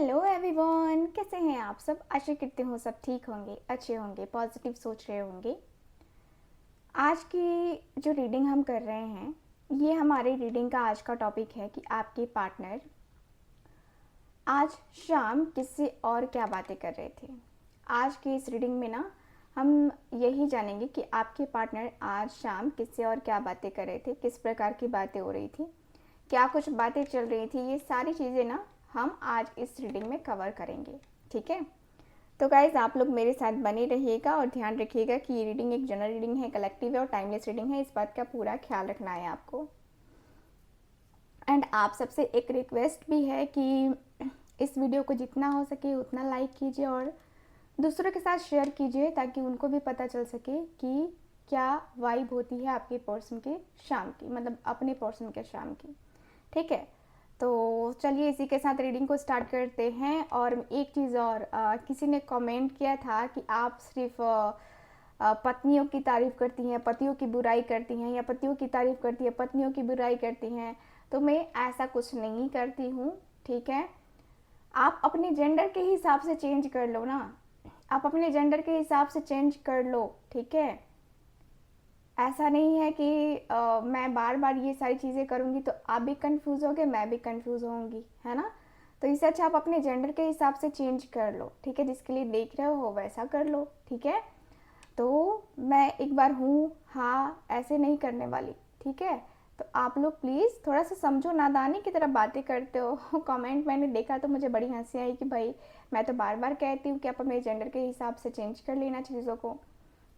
Hello everyone, कैसे हैं आप सब। आशा करती हूँ सब ठीक होंगे, अच्छे होंगे, पॉजिटिव सोच रहे होंगे। आज की जो रीडिंग हम कर रहे हैं, ये हमारी रीडिंग का आज का टॉपिक है कि आपके पार्टनर आज शाम किससे और क्या बातें कर रहे थे। आज की इस रीडिंग में ना हम यही जानेंगे कि आपके पार्टनर आज शाम किससे और क्या बातें कर रहे थे, किस प्रकार की बातें हो रही थी, क्या कुछ बातें चल रही थी। ये सारी चीज़ें ना हम आज इस रीडिंग में कवर करेंगे। ठीक है, तो गाइज आप लोग मेरे साथ बने रहिएगा और ध्यान रखिएगा कि ये रीडिंग एक जनरल रीडिंग है, कलेक्टिव है और टाइमलेस रीडिंग है। इस बात का पूरा ख्याल रखना है आपको। एंड आप सबसे एक रिक्वेस्ट भी है कि इस वीडियो को जितना हो सके उतना लाइक कीजिए और दूसरों के साथ शेयर कीजिए, ताकि उनको भी पता चल सके कि क्या वाइब होती है आपके पर्सन की शाम की, मतलब अपने पर्सन के शाम की। ठीक है, तो चलिए इसी के साथ रीडिंग को स्टार्ट करते हैं। और एक चीज़ और, किसी ने कमेंट किया था कि आप सिर्फ पत्नियों की तारीफ़ करती हैं, पतियों की बुराई करती हैं, या पतियों की तारीफ़ करती हैं, पत्नियों की बुराई करती हैं। तो मैं ऐसा कुछ नहीं करती हूँ। ठीक है, आप अपने जेंडर के हिसाब से चेंज कर लो ना, आप अपने जेंडर के हिसाब से चेंज कर लो। ठीक है, ऐसा नहीं है कि मैं बार बार ये सारी चीज़ें करूँगी तो आप भी कंफ्यूज होगे, मैं भी कंफ्यूज होंगी, है ना। तो इससे अच्छा आप अपने जेंडर के हिसाब से चेंज कर लो। ठीक है, जिसके लिए देख रहे हो वैसा कर लो। ठीक है, तो मैं एक बार हूँ हाँ ऐसे नहीं करने वाली। ठीक है, तो आप लोग प्लीज़ थोड़ा सा समझो, नादानी की तरह बातें करते हो। कमेंट मैंने देखा तो मुझे बड़ी हंसी आई कि भाई मैं तो बार बार कहती हूँ कि आप अपने जेंडर के हिसाब से चेंज कर लेना चीज़ों को।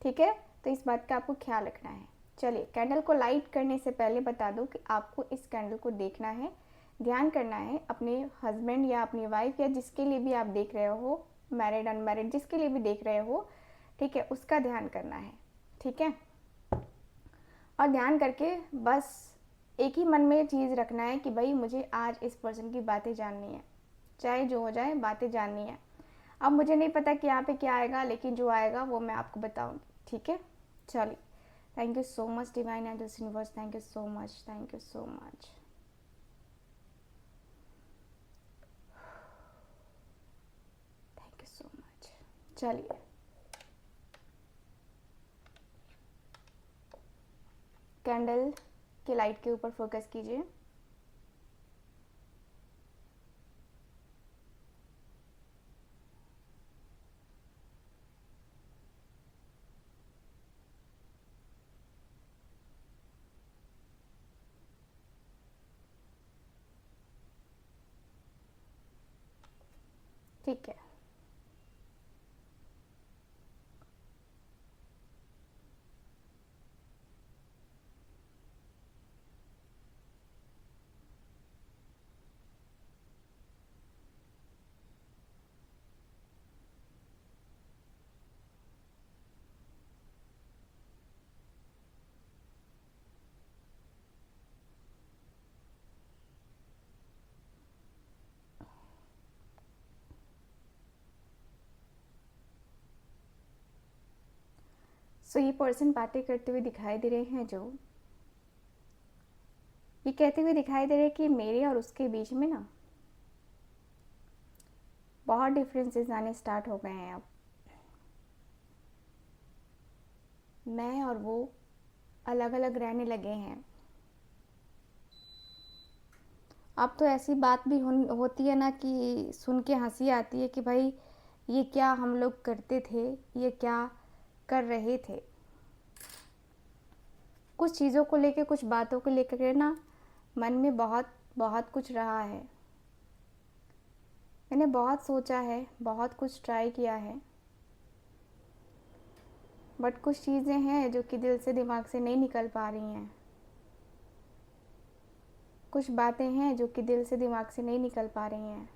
ठीक है, तो इस बात का आपको ख्याल रखना है। चलिए, कैंडल को लाइट करने से पहले बता दूं कि आपको इस कैंडल को देखना है, ध्यान करना है अपने हस्बैंड या अपनी वाइफ या जिसके लिए भी आप देख रहे हो, मैरिड अनमैरिड जिसके लिए भी देख रहे हो, ठीक है, उसका ध्यान करना है। ठीक है, और ध्यान करके बस एक ही मन में चीज़ रखना है कि भाई मुझे आज इस पर्सन की बातें जाननी है, चाहे जो हो जाए बातें जाननी है। अब मुझे नहीं पता कि यहाँ पे क्या आएगा, लेकिन जो आएगा वो मैं आपको बताऊंगी। ठीक है, चलिए, thank you so much divine angels universe, thank you so much, thank you so much. Thank you so much. चलिए, कैंडल के लाइट के ऊपर फोकस कीजिए। ठीक है, सो ये पर्सन बातें करते हुए दिखाई दे रहे हैं, जो ये कहते हुए दिखाई दे रहे हैं कि मेरे और उसके बीच में ना बहुत डिफरेंसेस आने स्टार्ट हो गए हैं। अब मैं और वो अलग अलग रहने लगे हैं। अब तो ऐसी बात भी होती है ना कि सुन के हंसी आती है कि भाई ये क्या हम लोग करते थे, ये क्या कर रहे थे। कुछ चीज़ों को लेके, कुछ बातों को लेकर ना मन में बहुत बहुत कुछ रहा है। मैंने बहुत सोचा है, बहुत कुछ ट्राई किया है, बट कुछ चीज़ें हैं जो कि दिल से दिमाग से नहीं निकल पा रही हैं। कुछ बातें हैं जो कि दिल से दिमाग से नहीं निकल पा रही हैं।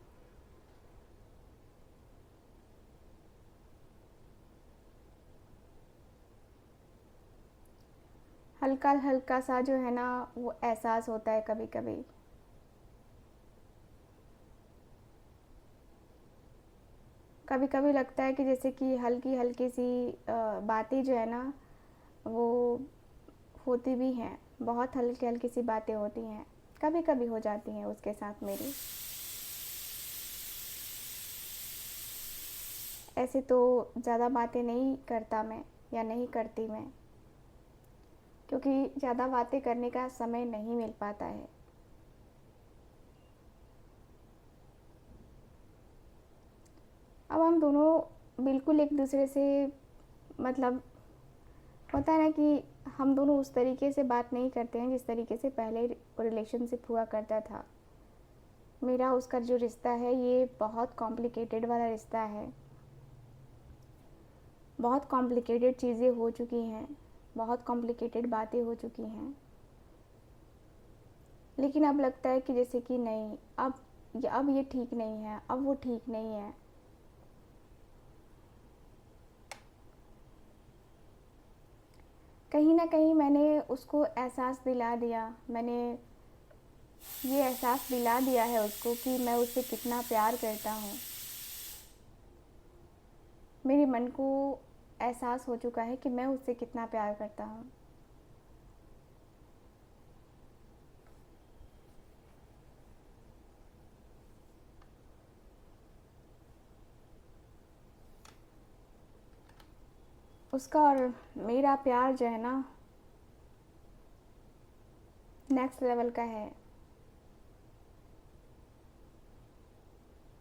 हल्का हल्का सा जो है ना वो एहसास होता है कभी कभी। कभी कभी लगता है कि जैसे कि हल्की हल्की सी बातें जो है ना वो होती भी हैं, बहुत हल्की हल्की सी बातें होती हैं, कभी कभी हो जाती हैं उसके साथ मेरी। ऐसे तो ज़्यादा बातें नहीं करता मैं, या नहीं करती मैं, क्योंकि ज़्यादा बातें करने का समय नहीं मिल पाता है। अब हम दोनों बिल्कुल एक दूसरे से, मतलब होता है ना कि हम दोनों उस तरीके से बात नहीं करते हैं जिस तरीके से पहले रिलेशनशिप हुआ करता था। मेरा उसका जो रिश्ता है ये बहुत कॉम्प्लिकेटेड वाला रिश्ता है। बहुत कॉम्प्लिकेटेड चीज़ें हो चुकी हैं, बहुत कॉम्प्लिकेटेड बातें हो चुकी हैं, लेकिन अब लगता है कि जैसे कि नहीं, अब ये ठीक नहीं है, अब वो ठीक नहीं है। कहीं ना कहीं मैंने उसको एहसास दिला दिया, मैंने ये एहसास दिला दिया है उसको कि मैं उससे कितना प्यार करता हूँ। मेरे मन को एहसास हो चुका है कि मैं उससे कितना प्यार करता हूँ। उसका और मेरा प्यार जो है ना, नेक्स्ट लेवल का है।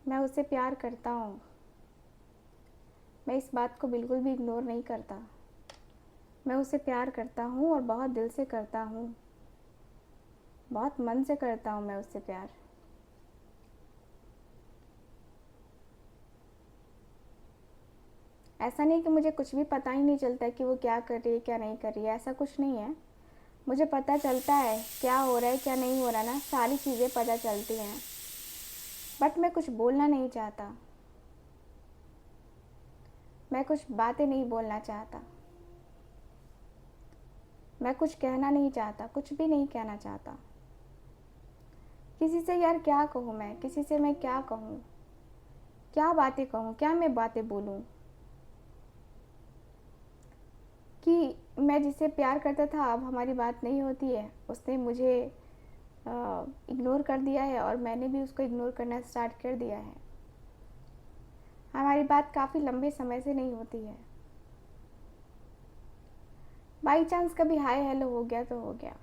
मैं उससे प्यार करता हूँ, मैं इस बात को बिल्कुल भी इग्नोर नहीं करता। मैं उससे प्यार करता हूँ और बहुत दिल से करता हूँ, बहुत मन से करता हूँ मैं उससे प्यार। ऐसा नहीं कि मुझे कुछ भी पता ही नहीं चलता कि वो क्या कर रही है क्या नहीं कर रही है, ऐसा कुछ नहीं है। मुझे पता चलता है क्या हो रहा है क्या नहीं हो रहा ना, सारी चीज़ें पता चलती हैं, बट मैं कुछ बोलना नहीं चाहता, मैं कुछ बातें नहीं बोलना चाहता, मैं कुछ कहना नहीं चाहता, कुछ भी नहीं कहना चाहता। किसी से यार क्या कहूँ मैं, किसी से मैं क्या कहूँ, क्या बातें कहूँ, क्या मैं बातें बोलूँ कि मैं जिससे प्यार करता था अब हमारी बात नहीं होती है, उसने मुझे इग्नोर कर दिया है और मैंने भी उसको इग्नोर करना स्टार्ट कर दिया है। हमारी बात काफ़ी लंबे समय से नहीं होती है। बाई चांस कभी हाय हेलो हो गया तो हो गया,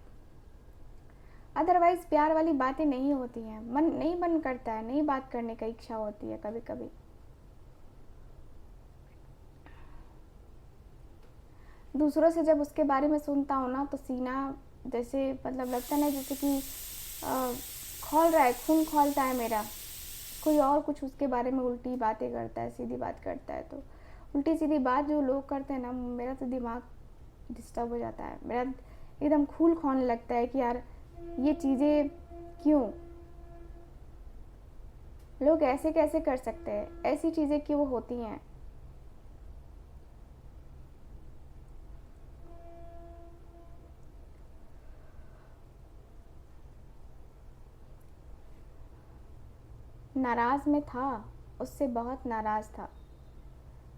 अदरवाइज़ प्यार वाली बातें नहीं होती हैं। मन करता है, नहीं बात करने का इच्छा होती है कभी कभी। दूसरों से जब उसके बारे में सुनता हूँ ना तो सीना जैसे, मतलब लगता है ना जैसे कि अ, खौल रहा है, खून खौलता है मेरा। कोई और कुछ उसके बारे में उल्टी बातें करता है, सीधी बात करता है, तो उल्टी सीधी बात जो लोग करते हैं ना, मेरा तो दिमाग डिस्टर्ब हो जाता है, मेरा एकदम खून खौलने लगता है कि यार ये चीज़ें क्यों, लोग ऐसे कैसे कर सकते हैं, ऐसी चीज़ें क्यों होती हैं। नाराज़ में था, उससे बहुत नाराज़ था,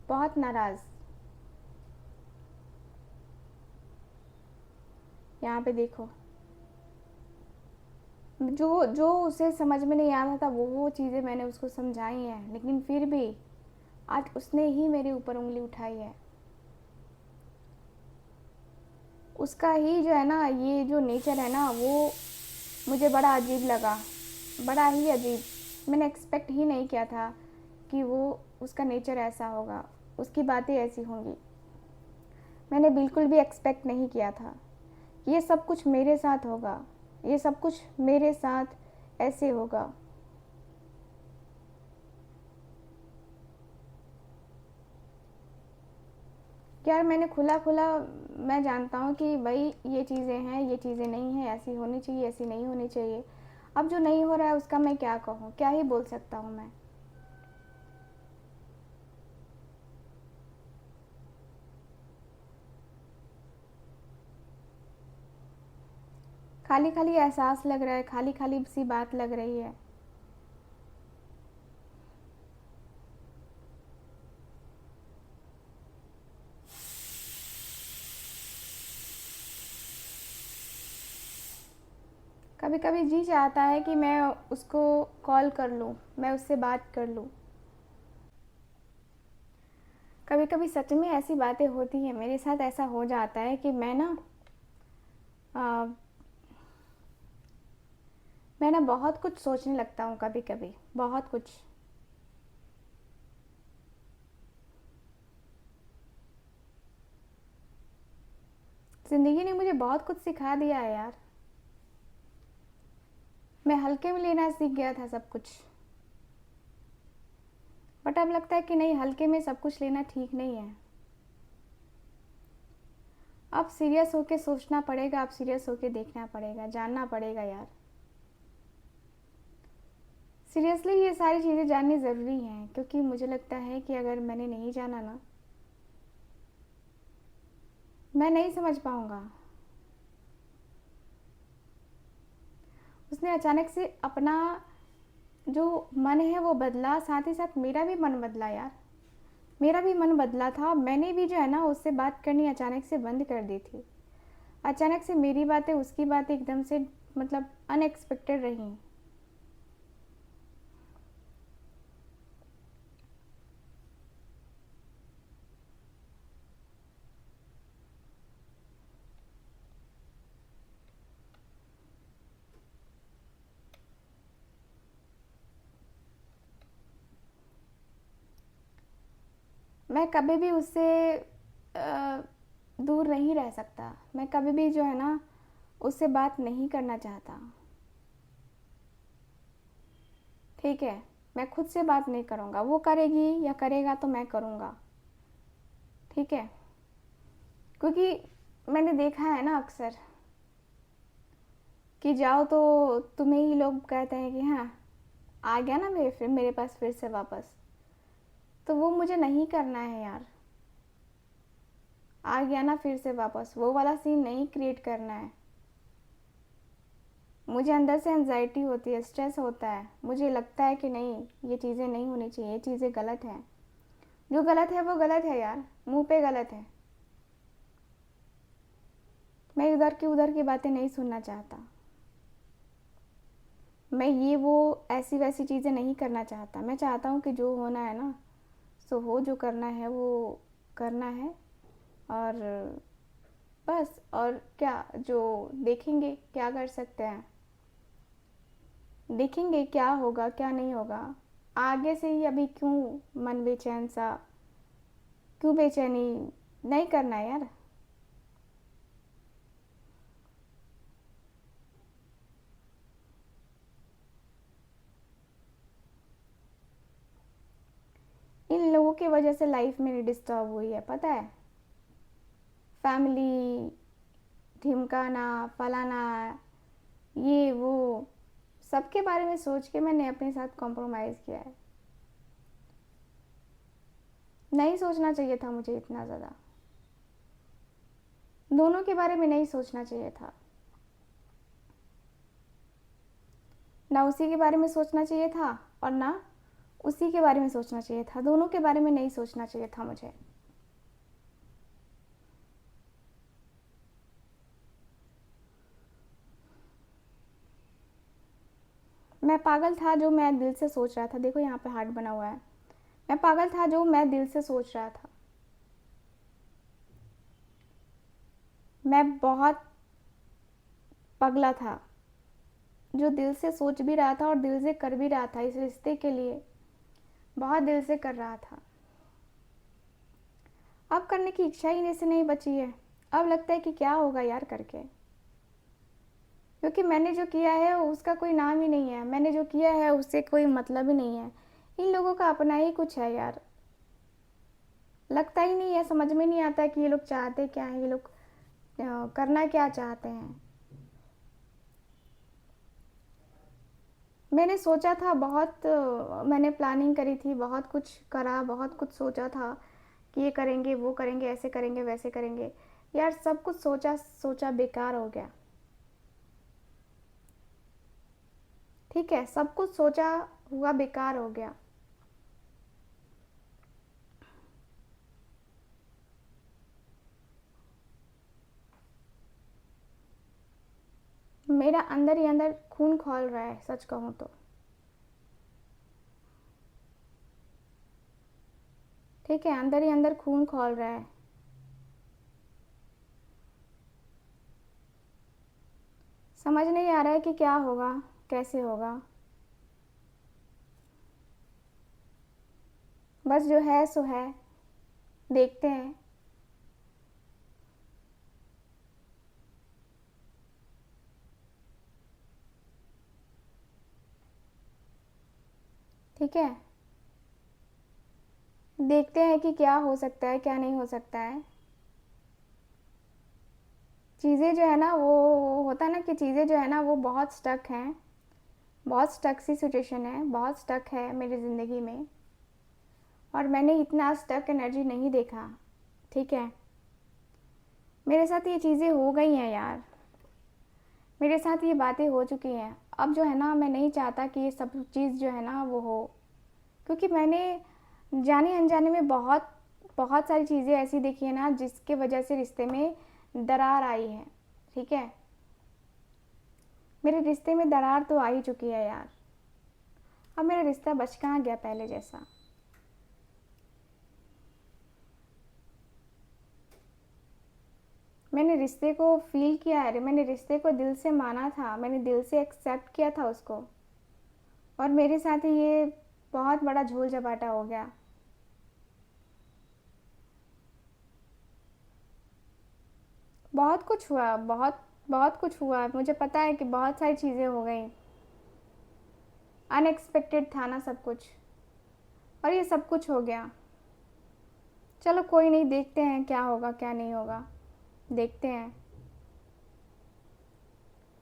बहुत नाराज़। यहाँ पे देखो, जो जो उसे समझ में नहीं आ रहा था वो चीज़ें मैंने उसको समझाई हैं, लेकिन फिर भी आज उसने ही मेरे ऊपर उंगली उठाई है। उसका ही जो है ना, ये जो नेचर है ना, वो मुझे बड़ा अजीब लगा, बड़ा ही अजीब। मैंने एक्सपेक्ट ही नहीं किया था कि वो, उसका नेचर ऐसा होगा, उसकी बातें ऐसी होंगी। मैंने बिल्कुल भी एक्सपेक्ट नहीं किया था। ये सब कुछ मेरे साथ होगा, ये सब कुछ मेरे साथ ऐसे होगा। यार मैंने खुला खुला, मैं जानता हूँ कि भाई ये चीज़ें हैं, ये चीज़ें नहीं हैं, ऐसी होनी चाहिए, ऐसी नहीं होनी चाहिए। अब जो नहीं हो रहा है उसका मैं क्या कहूँ, क्या ही बोल सकता हूँ मैं। खाली खाली एहसास लग रहा है, खाली खाली सी बात लग रही है। कभी कभी जी चाहता है कि मैं उसको कॉल कर लूँ, मैं उससे बात कर लूँ, कभी कभी सच में ऐसी बातें होती हैं, मेरे साथ ऐसा हो जाता है कि आ, मैं ना बहुत कुछ सोचने लगता हूँ, कभी कभी बहुत कुछ। ज़िंदगी ने मुझे बहुत कुछ सिखा दिया है यार। मैं हल्के में लेना सीख गया था सब कुछ, बट अब लगता है कि नहीं, हल्के में सब कुछ लेना ठीक नहीं है। अब सीरियस होके सोचना पड़ेगा, अब सीरियस होके देखना पड़ेगा, जानना पड़ेगा यार। सीरियसली ये सारी चीज़ें जाननी ज़रूरी हैं, क्योंकि मुझे लगता है कि अगर मैंने नहीं जाना ना, मैं नहीं समझ पाऊँगा। उसने अचानक से अपना जो मन है वो बदला, साथ ही साथ मेरा भी मन बदला यार। मेरा भी मन बदला था, मैंने भी जो है ना उससे बात करनी अचानक से बंद कर दी थी। अचानक से मेरी बातें उसकी बातें एकदम से मतलब अनएक्सपेक्टेड रही। मैं कभी भी उससे दूर नहीं रह सकता, मैं कभी भी जो है ना उससे बात नहीं करना चाहता। ठीक है, मैं खुद से बात नहीं करूँगा, वो करेगी या करेगा तो मैं करूँगा। ठीक है, क्योंकि मैंने देखा है ना अक्सर कि जाओ तो तुम्हें ही लोग कहते हैं कि हाँ आ गया ना मेरे पास फिर से वापस। तो वो मुझे नहीं करना है यार। आ गया ना फिर से वापस, वो वाला सीन नहीं क्रिएट करना है। मुझे अंदर से एंजाइटी होती है, स्ट्रेस होता है, मुझे लगता है कि नहीं ये चीज़ें नहीं होनी चाहिए, ये चीज़ें गलत हैं। जो गलत है वो गलत है यार, मुंह पे गलत है। मैं उधर की बातें नहीं सुनना चाहता। मैं ये वो ऐसी वैसी चीज़ें नहीं करना चाहता। मैं चाहता हूँ कि जो होना है ना सो हो, जो करना है वो करना है। और बस, और क्या, जो देखेंगे क्या कर सकते हैं, देखेंगे क्या होगा क्या नहीं होगा। आगे से ही अभी क्यों मन बेचैन सा, क्यों बेचैनी, नहीं करना है यार। इन लोगों की वजह से लाइफ मेरी डिस्टर्ब हुई है, पता है। फैमिली, ढिमकाना, फलाना, ये वो, सबके बारे में सोच के मैंने अपने साथ कॉम्प्रोमाइज़ किया है। नहीं सोचना चाहिए था मुझे इतना ज़्यादा, दोनों के बारे में नहीं सोचना चाहिए था। ना उसी के बारे में सोचना चाहिए था और ना उसी के बारे में सोचना चाहिए था, दोनों के बारे में नहीं सोचना चाहिए था मुझे। मैं पागल था जो मैं दिल से सोच रहा था, देखो यहाँ पे हार्ट बना हुआ है। मैं पागल था जो मैं दिल से सोच रहा था। मैं बहुत पगला था जो दिल से सोच भी रहा था और दिल से कर भी रहा था, इस रिश्ते के लिए बहुत दिल से कर रहा था। अब करने की इच्छा ही से नहीं बची है। अब लगता है कि क्या होगा यार करके, क्योंकि मैंने जो किया है उसका कोई नाम ही नहीं है, मैंने जो किया है उससे कोई मतलब ही नहीं है। इन लोगों का अपना ही कुछ है यार। लगता ही नहीं है, समझ में नहीं आता कि ये लोग चाहते क्या हैं, ये लोग करना क्या चाहते हैं। मैंने सोचा था बहुत, मैंने प्लानिंग करी थी, बहुत कुछ करा, बहुत कुछ सोचा था कि ये करेंगे वो करेंगे, ऐसे करेंगे वैसे करेंगे। यार सब कुछ सोचा सोचा बेकार हो गया। ठीक है, सब कुछ सोचा हुआ बेकार हो गया। मेरा अंदर ही अंदर खून खौल रहा है, सच कहूँ तो। ठीक है, अंदर ही अंदर खून खौल रहा है। समझ नहीं आ रहा है कि क्या होगा, कैसे होगा। बस जो है सो है, देखते हैं। ठीक है, देखते हैं कि क्या हो सकता है, क्या नहीं हो सकता है। चीज़ें जो है ना, वो होता है ना कि चीज़ें जो है ना वो बहुत स्टक हैं, बहुत स्टक सी सिचुएशन है, बहुत स्टक है मेरी ज़िंदगी में। और मैंने इतना स्टक एनर्जी नहीं देखा। ठीक है, मेरे साथ ये चीज़ें हो गई हैं यार, मेरे साथ ये बातें हो चुकी हैं। अब जो है ना, मैं नहीं चाहता कि ये सब चीज़ जो है ना वो हो, क्योंकि मैंने जाने अनजाने में बहुत बहुत सारी चीज़ें ऐसी देखी है ना जिसके वजह से रिश्ते में दरार आई है। ठीक है, मेरे रिश्ते में दरार तो आ ही चुकी है यार। अब मेरा रिश्ता बच कहाँ गया पहले जैसा। मैंने रिश्ते को फील किया है, मैंने रिश्ते को दिल से माना था, मैंने दिल से एक्सेप्ट किया था उसको, और मेरे साथ ही ये बहुत बड़ा झोल झपाटा हो गया। बहुत कुछ हुआ, बहुत बहुत कुछ हुआ, मुझे पता है कि बहुत सारी चीज़ें हो गई। अनएक्सपेक्टेड था ना सब कुछ, और ये सब कुछ हो गया। चलो कोई नहीं, देखते हैं क्या होगा क्या नहीं होगा, देखते हैं।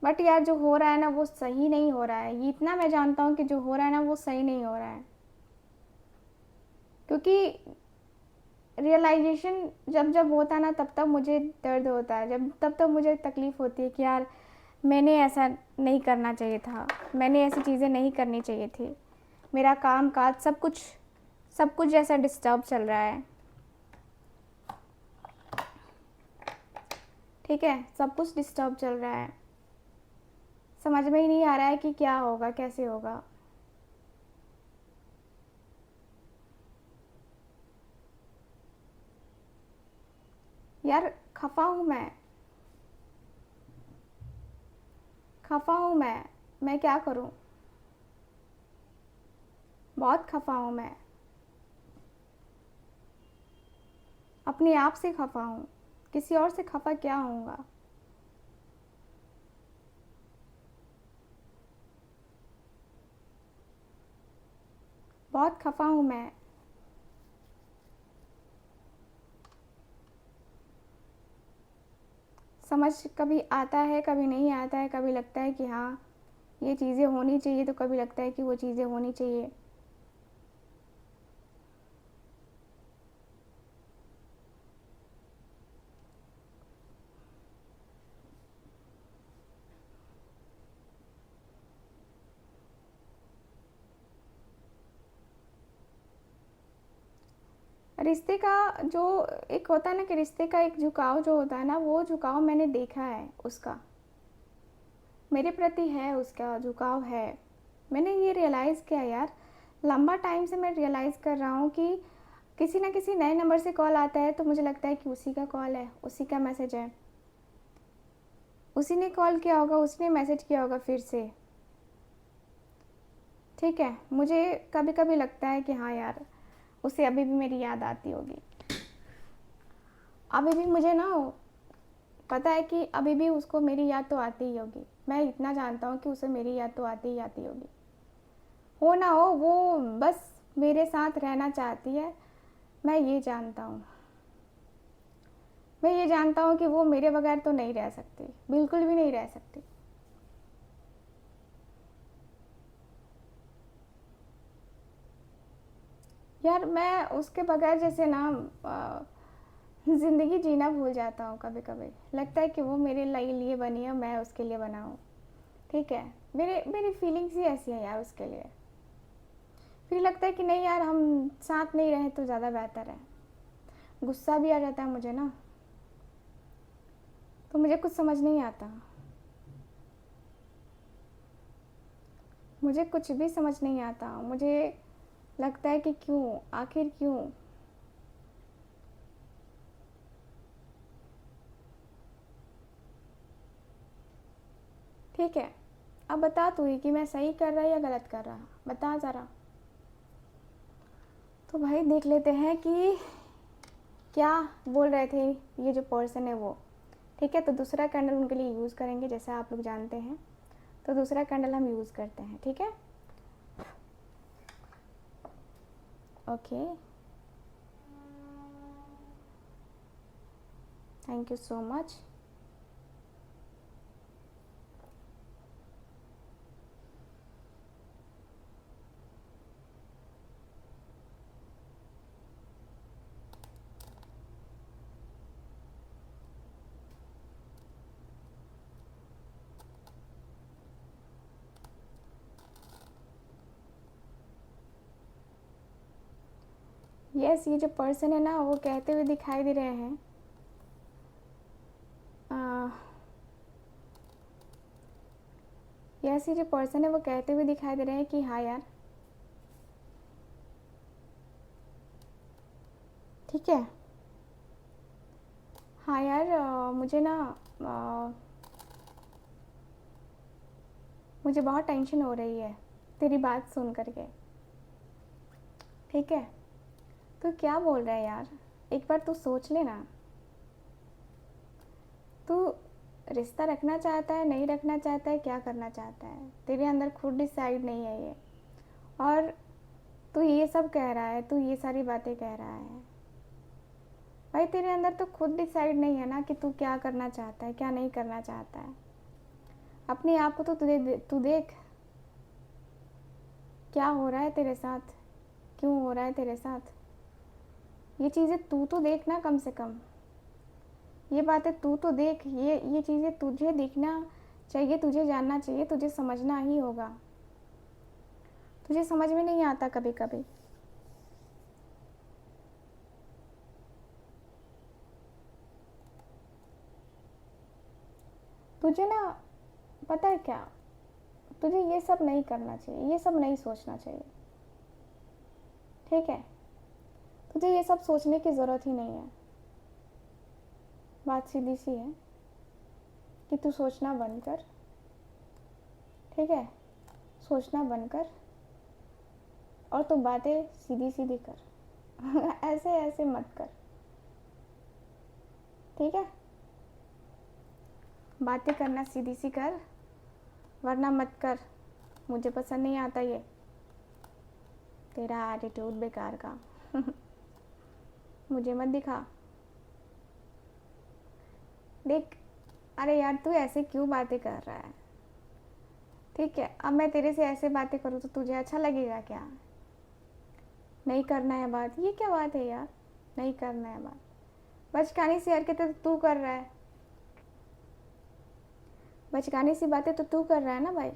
बट यार जो हो रहा है ना वो सही नहीं हो रहा है, ये इतना मैं जानता हूँ कि जो हो रहा है ना वो सही नहीं हो रहा है। क्योंकि रियलाइजेशन जब जब होता है ना तब तब मुझे दर्द होता है, जब तब तब मुझे तकलीफ़ होती है कि यार मैंने ऐसा नहीं करना चाहिए था, मैंने ऐसी चीज़ें नहीं करनी चाहिए थी। मेरा काम काज सब कुछ जैसा डिस्टर्ब चल रहा है। ठीक है, सब कुछ डिस्टर्ब चल रहा है, समझ में ही नहीं आ रहा है कि क्या होगा कैसे होगा। यार खफा हूँ खफा हूँ मैं क्या करूँ। बहुत खफा हूँ मैं, अपने आप से खफा हूँ, किसी और से खफा क्या होऊंगा। बहुत खफा हूँ मैं। समझ कभी आता है, कभी नहीं आता है, कभी लगता है कि हाँ ये चीज़ें होनी चाहिए, तो कभी लगता है कि वो चीज़ें होनी चाहिए। रिश्ते का जो एक होता है ना कि रिश्ते का एक झुकाव जो होता है ना, वो झुकाव मैंने देखा है उसका, मेरे प्रति है उसका झुकाव है। मैंने ये रियलाइज़ किया यार, लंबा टाइम से मैं रियलाइज़ कर रहा हूँ कि किसी ना किसी नए नंबर से कॉल आता है तो मुझे लगता है कि उसी का कॉल है, उसी का मैसेज है, उसी ने कॉल किया होगा, उसने मैसेज किया होगा फिर से। ठीक है, मुझे कभी कभी लगता है कि हाँ यार उसे अभी भी मेरी याद आती होगी, अभी भी मुझे ना पता है कि अभी भी उसको मेरी याद तो आती ही होगी। मैं इतना जानता हूँ कि उसे मेरी याद तो आती ही आती होगी, हो ना हो वो बस मेरे साथ रहना चाहती है। मैं ये जानता हूँ, मैं ये जानता हूँ कि वो मेरे बगैर तो नहीं रह सकती, बिल्कुल भी नहीं रह सकती। यार मैं उसके बगैर जैसे ना ज़िंदगी जीना भूल जाता हूँ। कभी कभी लगता है कि वो मेरे लिए बनी है, मैं उसके लिए बना हूँ। ठीक है, मेरे मेरी फीलिंग्स ही ऐसी हैं यार उसके लिए। फिर लगता है कि नहीं यार हम साथ नहीं रहे तो ज़्यादा बेहतर है। गुस्सा भी आ जाता है मुझे ना, तो मुझे कुछ समझ नहीं आता, मुझे कुछ भी समझ नहीं आता। मुझे लगता है कि क्यों, आखिर क्यों। ठीक है, अब बता तू ही कि मैं सही कर रहा या गलत कर रहा, बता ज़रा। तो भाई देख लेते हैं कि क्या बोल रहे थे ये जो पर्सन है वो। ठीक है, तो दूसरा कैंडल उनके लिए यूज़ करेंगे, जैसा आप लोग जानते हैं। तो दूसरा कैंडल हम यूज़ करते हैं, ठीक है। Okay, thank you so much. Yes, ये जो पर्सन है ना वो कहते हुए दिखाई दे रहे हैं, यस, ये जो पर्सन है वो कहते हुए दिखाई दे रहे हैं कि हाँ यार, ठीक है, हाँ यार, मुझे ना मुझे बहुत टेंशन हो रही है तेरी बात सुन करके। ठीक है, तू क्या बोल रहा है यार, एक बार तू सोच लेना। तू रिश्ता रखना चाहता है, नहीं रखना चाहता है, क्या करना चाहता है, तेरे अंदर खुद डिसाइड नहीं है ये। और तू ये सब कह रहा है, तू ये सारी बातें कह रहा है, भाई तेरे अंदर तो खुद डिसाइड नहीं है ना कि तू क्या करना चाहता है, क्या नहीं करना चाहता है। अपने आप को तो तू देख, क्या हो रहा है तेरे साथ, क्यों हो रहा है तेरे साथ, ये चीज़ें तू तो देख ना, कम से कम ये बातें तू तो देख। ये चीज़ें तुझे देखना चाहिए, तुझे जानना चाहिए, तुझे समझना ही होगा। तुझे समझ में नहीं आता कभी कभी। तुझे ना, पता है क्या, तुझे ये सब नहीं करना चाहिए, ये सब नहीं सोचना चाहिए। ठीक है, तुझे ये सब सोचने की ज़रूरत ही नहीं है। बात सीधी सी है कि तू सोचना बंद कर। ठीक है, सोचना बंद कर और तू बातें सीधी सीधी कर। ऐसे ऐसे मत कर, ठीक है। बातें करना सीधी सी कर, वरना मत कर। मुझे पसंद नहीं आता ये तेरा एटीट्यूड बेकार का। मुझे मत दिखा। देख, अरे यार तू ऐसे क्यों बातें कर रहा है। ठीक है, अब मैं तेरे से ऐसे बातें करूँ तो तुझे अच्छा लगेगा क्या। नहीं करना है बात, ये क्या बात है यार, नहीं करना है बात। बचकानी सी हरकतें तो तू कर रहा है, बचकानी सी बातें तो तू कर रहा है ना भाई।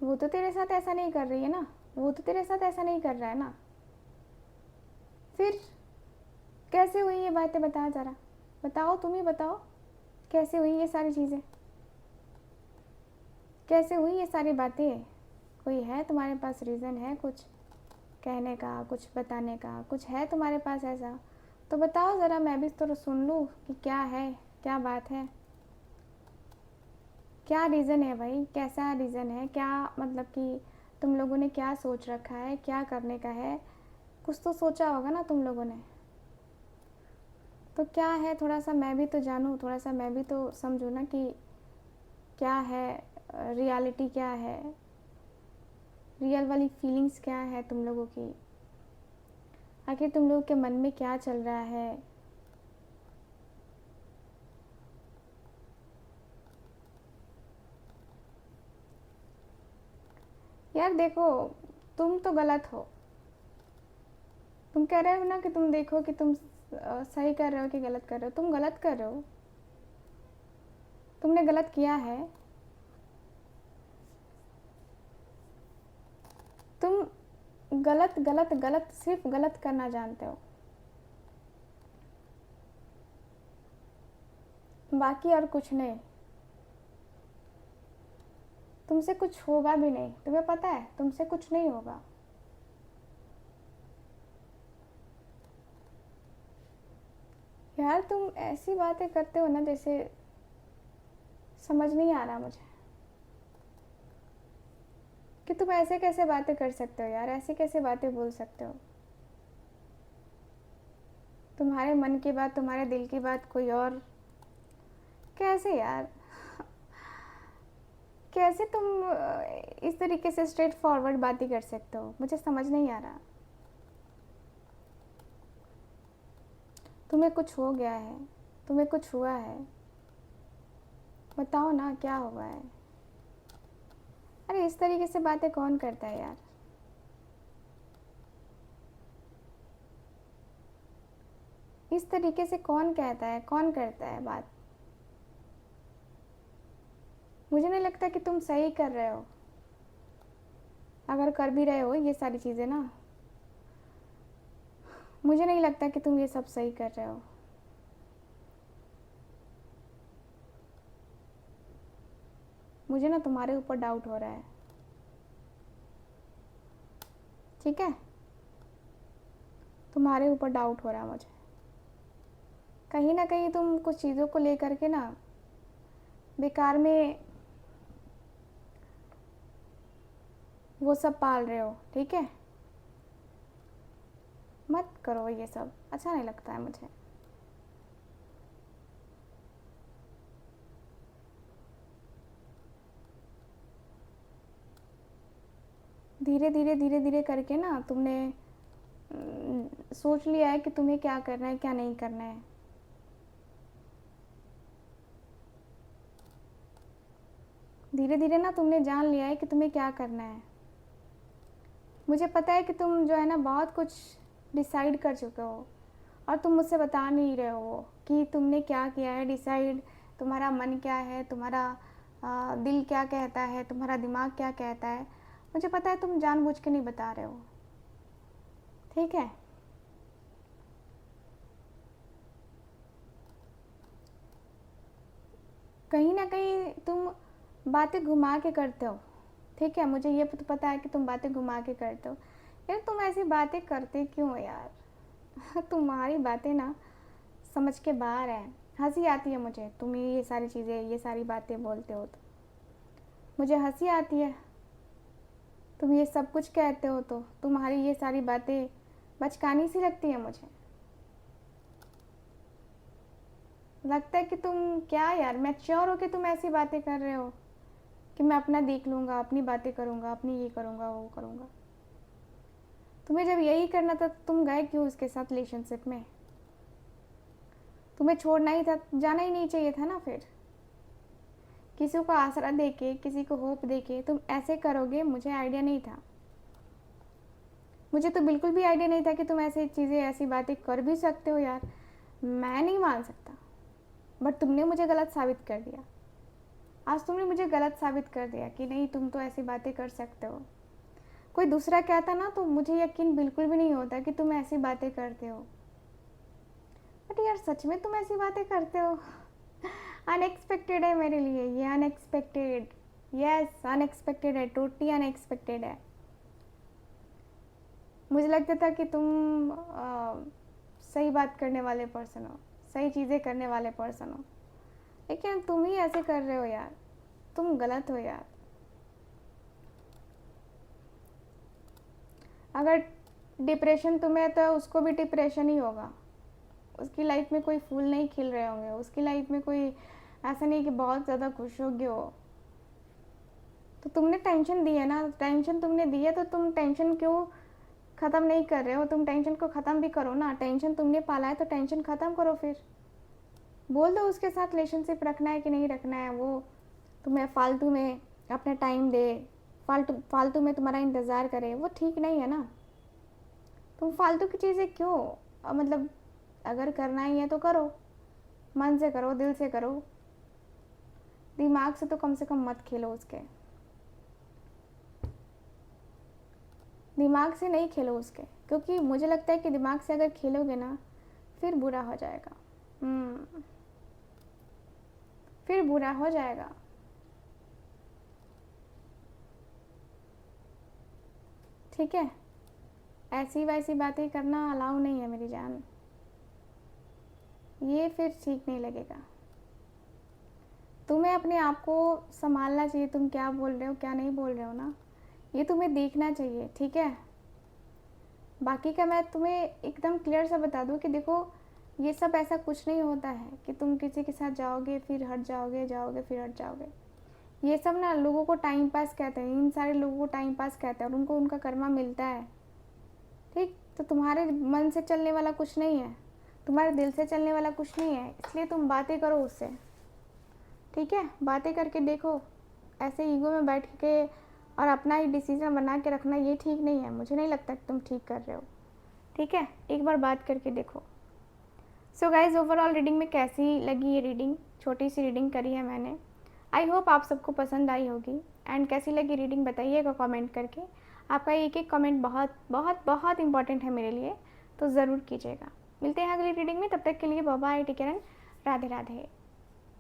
वो तो तेरे साथ ऐसा नहीं कर रही है ना, वो तो तेरे साथ ऐसा नहीं कर रहा है ना। फिर कैसे हुई ये बातें, बता ज़रा, बताओ, तुम ही बताओ कैसे हुई ये सारी चीज़ें, कैसे हुई ये सारी बातें। कोई है तुम्हारे पास, रीज़न है कुछ कहने का, कुछ बताने का, कुछ है तुम्हारे पास ऐसा तो बताओ ज़रा, मैं भी तो सुन लूँ कि क्या है, क्या बात है, क्या रीज़न है भाई, कैसा रीज़न है, क्या मतलब कि तुम लोगों ने क्या सोच रखा है, क्या करने का है, कुछ तो सोचा होगा ना तुम लोगों ने। तो क्या है, थोड़ा सा मैं भी तो जानूँ, थोड़ा सा मैं भी तो समझूँ ना कि क्या है, रियलिटी क्या है, रियल वाली फीलिंग्स क्या है तुम लोगों की, आखिर तुम लोगों के मन में क्या चल रहा है। यार देखो, तुम तो गलत हो। तुम कह रहे हो ना कि तुम देखो कि तुम सही कर रहे हो कि गलत कर रहे हो, तुम गलत कर रहे हो, तुमने गलत किया है। तुम गलत गलत गलत सिर्फ गलत करना जानते हो, बाकी और कुछ नहीं। तुमसे कुछ होगा भी नहीं, तुम्हें पता है तुमसे कुछ नहीं होगा। यार तुम ऐसी बातें करते हो ना जैसे समझ नहीं आ रहा मुझे कि तुम ऐसे कैसे बातें कर सकते हो यार, ऐसी कैसे बातें बोल सकते हो। तुम्हारे मन की बात, तुम्हारे दिल की बात कोई और, कैसे यार, कैसे तुम इस तरीके से स्ट्रेट फॉरवर्ड बातें कर सकते हो, मुझे समझ नहीं आ रहा। तुम्हें कुछ हो गया है, तुम्हें कुछ हुआ है, बताओ ना क्या हुआ है। अरे इस तरीके से बातें कौन करता है यार। इस तरीके से कौन कहता है, कौन करता है बात। मुझे नहीं लगता कि तुम सही कर रहे हो। अगर कर भी रहे हो ये सारी चीज़ें ना, मुझे नहीं लगता कि तुम ये सब सही कर रहे हो। मुझे ना तुम्हारे ऊपर डाउट हो रहा है, ठीक है, तुम्हारे ऊपर डाउट हो रहा है मुझे। कहीं ना कहीं तुम कुछ चीज़ों को लेकर के ना बेकार में वो सब पाल रहे हो, ठीक है। मत करो ये सब, अच्छा नहीं लगता है मुझे। धीरे धीरे धीरे धीरे करके ना तुमने सोच लिया है कि तुम्हें क्या करना है क्या नहीं करना है। धीरे धीरे ना तुमने जान लिया है कि तुम्हें क्या करना है। मुझे पता है कि तुम जो है ना बहुत कुछ डिसाइड कर चुके हो और तुम मुझसे बता नहीं रहे हो कि तुमने क्या किया है डिसाइड। तुम्हारा मन क्या है, तुम्हारा दिल क्या कहता है, तुम्हारा दिमाग क्या कहता है। मुझे पता है तुम जानबूझ के नहीं बता रहे हो, ठीक है। कहीं ना कहीं तुम बातें घुमा के करते हो, ठीक है। मुझे ये तो पता है कि तुम बातें घुमा के करते हो। यार तुम ऐसी बातें करते क्यों हो यार। तुम्हारी बातें ना समझ के बाहर है। हंसी आती है मुझे, तुम ये सारी चीज़ें, ये सारी बातें बोलते हो तो मुझे हंसी आती है। तुम ये सब कुछ कहते हो तो तुम्हारी ये सारी बातें बचकानी सी लगती है मुझे। लगता है कि तुम क्या यार मैच्योर हो के तुम ऐसी बातें कर रहे हो कि मैं अपना देख लूँगा, अपनी बातें करूँगा, अपनी ये करूँगा वो करूँगा। तुम्हें जब यही करना था तो तुम गए क्यों उसके साथ रिलेशनशिप में। तुम्हें छोड़ना ही था, जाना ही नहीं चाहिए था ना। फिर किसी को आसरा देके, किसी को होप देके तुम ऐसे करोगे, मुझे आइडिया नहीं था। मुझे तो बिल्कुल भी आइडिया नहीं था कि तुम ऐसी चीज़ें, ऐसी बातें कर भी सकते हो यार। मैं नहीं मान सकता, बट तुमने मुझे गलत साबित कर दिया। आज तुमने मुझे गलत साबित कर दिया कि नहीं तुम तो ऐसी बातें कर सकते हो। कोई दूसरा कहता ना तो मुझे यकीन बिल्कुल भी नहीं होता कि तुम ऐसी बातें करते हो। बट यार सच में तुम ऐसी बातें करते हो। अनएक्सपेक्टेड है मेरे लिए ये, अनएक्सपेक्टेड। यस अनएक्सपेक्टेड है, टोटली अनएक्सपेक्टेड है। मुझे लगता था कि तुम सही बात करने वाले पर्सन हो, सही चीज़ें करने वाले पर्सन हो, लेकिन तुम ही ऐसे कर रहे हो यार। तुम गलत हो यार। अगर डिप्रेशन तुम्हें है तो उसको भी डिप्रेशन ही होगा। उसकी लाइफ में कोई फूल नहीं खिल रहे होंगे, उसकी लाइफ में कोई ऐसा नहीं कि बहुत ज़्यादा खुश होगी हो। तो तुमने टेंशन दी है ना, टेंशन तुमने दी है तो तुम टेंशन क्यों ख़त्म नहीं कर रहे हो। तुम टेंशन को ख़त्म भी करो ना, टेंशन तुमने पाला है तो टेंशन ख़त्म करो। फिर बोल दो उसके साथ रिलेशनशिप रखना है कि नहीं रखना है। वो तुम्हें फालतू में अपना टाइम दे, फालतू फालतू में तुम्हारा इंतज़ार करे, वो ठीक नहीं है ना। तुम फालतू की चीज़ें क्यों, मतलब अगर करना ही है तो करो, मन से करो, दिल से करो। दिमाग से तो कम से कम मत खेलो उसके, दिमाग से नहीं खेलो उसके, क्योंकि मुझे लगता है कि दिमाग से अगर खेलोगे ना फिर बुरा हो जाएगा। फिर बुरा हो जाएगा। ठीक है, ऐसी वैसी बातें करना अलाउ नहीं है मेरी जान, ये फिर ठीक नहीं लगेगा। तुम्हें अपने आप को संभालना चाहिए, तुम क्या बोल रहे हो क्या नहीं बोल रहे हो ना, ये तुम्हें देखना चाहिए, ठीक है। बाकी का मैं तुम्हें एकदम क्लियर सा बता दूँ कि देखो, ये सब ऐसा कुछ नहीं होता है कि तुम किसी के साथ जाओगे फिर हट जाओगे, जाओगे फिर हट जाओगे। ये सब ना लोगों को टाइम पास कहते हैं, इन सारे लोगों को टाइम पास कहते हैं और उनको उनका कर्मा मिलता है, ठीक। तो तुम्हारे मन से चलने वाला कुछ नहीं है, तुम्हारे दिल से चलने वाला कुछ नहीं है, इसलिए तुम बातें करो उससे, ठीक है। बातें करके देखो, ऐसे ईगो में बैठ के और अपना ही डिसीजन बना के रखना ये ठीक नहीं है, मुझे नहीं लगता कि तुम ठीक कर रहे हो, ठीक है। एक बार बात करके देखो। सो गाइज, ओवरऑल रीडिंग में कैसी लगी ये रीडिंग, छोटी सी रीडिंग करी है मैंने, आई होप आप सबको पसंद आई होगी। एंड कैसी लगी रीडिंग बताइएगा कमेंट करके, आपका एक एक कमेंट बहुत बहुत बहुत इंपॉर्टेंट है मेरे लिए, तो ज़रूर कीजिएगा। मिलते हैं अगली रीडिंग में, तब तक के लिए bye bye, take care and Radhe Radhe.